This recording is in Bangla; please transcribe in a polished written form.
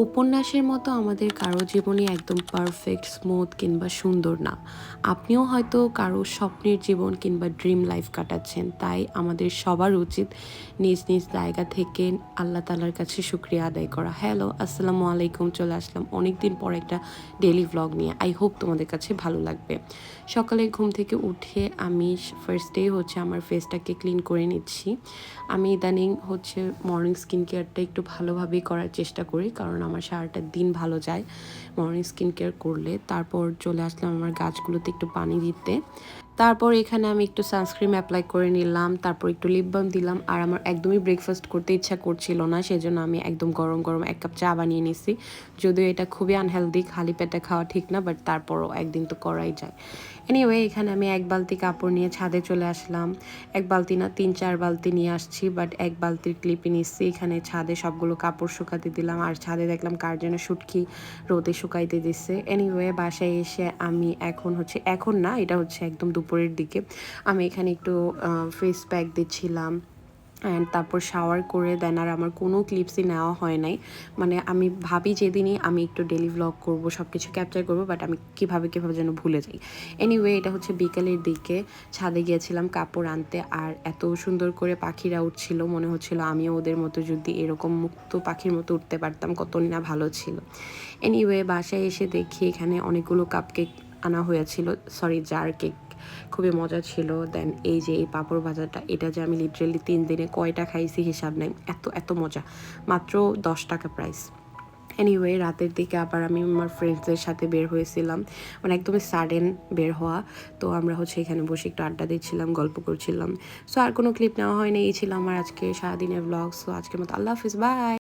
উপন্যাসের মতো আমাদের কারো জীবনই একদম পারফেক্ট, স্মুথ কিংবা সুন্দর না। আপনিও হয়তো কারো স্বপ্নের জীবন কিংবা ড্রিম লাইফ কাটাচ্ছেন। তাই আমাদের সবার উচিত নিজ নিজ জায়গা থেকে আল্লাহ তাআলার কাছে শুকরিয়া আদায় করা। হ্যালো, আসসালামু আলাইকুম। চলে আসলাম অনেকদিন পর একটা ডেইলি ভ্লগ নিয়ে। আই হোপ তোমাদের কাছে ভালো লাগবে। সকালে ঘুম থেকে উঠে আমি ফার্স্টেই হচ্ছে আমার ফেসটাকে ক্লিন করে নিচ্ছি। আমি ইদানিং হচ্ছে মর্নিং স্কিন কেয়ারটা একটু ভালোভাবেই করার চেষ্টা করি, কারণ আমার সারাটা দিন ভালো যায় মর্নিং স্কিন কেয়ার করলে। তারপর চলে আসলাম আমার গাছগুলোতে একটু পানি দিতে। তারপর এখানে আমি একটু সানস্ক্রিন অ্যাপ্লাই করে নিলাম, তারপর একটু লিপ বাম দিলাম। আর আমার একদমই ব্রেকফাস্ট করতে ইচ্ছা করছিল না, সেজন্য আমি একদম গরম গরম 1 কাপ চা বানিয়ে নিছি। যদিও এটা খুবই আনহেলদি, খালি পেটে খাওয়া ঠিক না, বাট তারপরও একদিন তো করাই যায়। এনিওয়ে, এখানে আমি 1 বালতি কাপড় নিয়ে ছাদে চলে আসলাম। 1 বালতি না, 3-4 বালতি নিয়ে আসছি, বাট 1 বালতির ক্লিপই নিচ্ছি। এখানে ছাদে সবগুলো কাপড় শুকাতে দিলাম, আর ছাদে দেখলাম কার যেন শুটকি রোদে শুকাইতে দিচ্ছে। এনিওয়ে, বাসায় এসে আমি এখন না, এটা হচ্ছে একদম দুপুরের দিকে, আমি এখানে একটু ফেস প্যাক দিচ্ছিলাম। অ্যান্ড তারপর শাওয়ার করে দেন আর আমার কোনো ক্লিপসই নেওয়া হয় নাই। মানে আমি ভাবি যেদিনই আমি একটু ডেলি ভ্লগ করবো, সব কিছু ক্যাপচার করবো, বাট আমি কীভাবে যেন ভুলে যাই। এনিওয়ে, এটা হচ্ছে বিকেলের দিকে ছাদে গিয়েছিলাম কাপড় আনতে, আর এত সুন্দর করে পাখিরা উঠছিল, মনে হচ্ছিল আমিও ওদের মতো যদি এরকম মুক্ত পাখির মতো উঠতে পারতাম, কত না ভালো ছিল। এনিওয়ে, বাসায় এসে দেখি এখানে অনেকগুলো কাপকেক আনা হয়েছিল, সরি, জার কেক। খুবই মজা ছিল। দেন এই যে এই পাঁপড় ভাজাটা, এটা যে আমি লিটারেলি 3 দিনে কয়টা খাইছি হিসাব নাই, এত এত মজা। মাত্র 10 টাকা প্রাইস। এনিওয়ে, রাতের দিকে আবার আমি আমার ফ্রেন্ডসদের সাথে বের হয়েছিলাম, মানে একদমই সাডেন বের হওয়া। তো আমরা হচ্ছে এখানে বসে একটু আড্ডা দিচ্ছিলাম, গল্প করছিলাম। সো আর কোনো ক্লিপ নেওয়া হয়নি। এই ছিল আমার আজকে সারাদিনের ব্লগ। সো আজকের মতো আল্লাহ হাফিজ, বাই।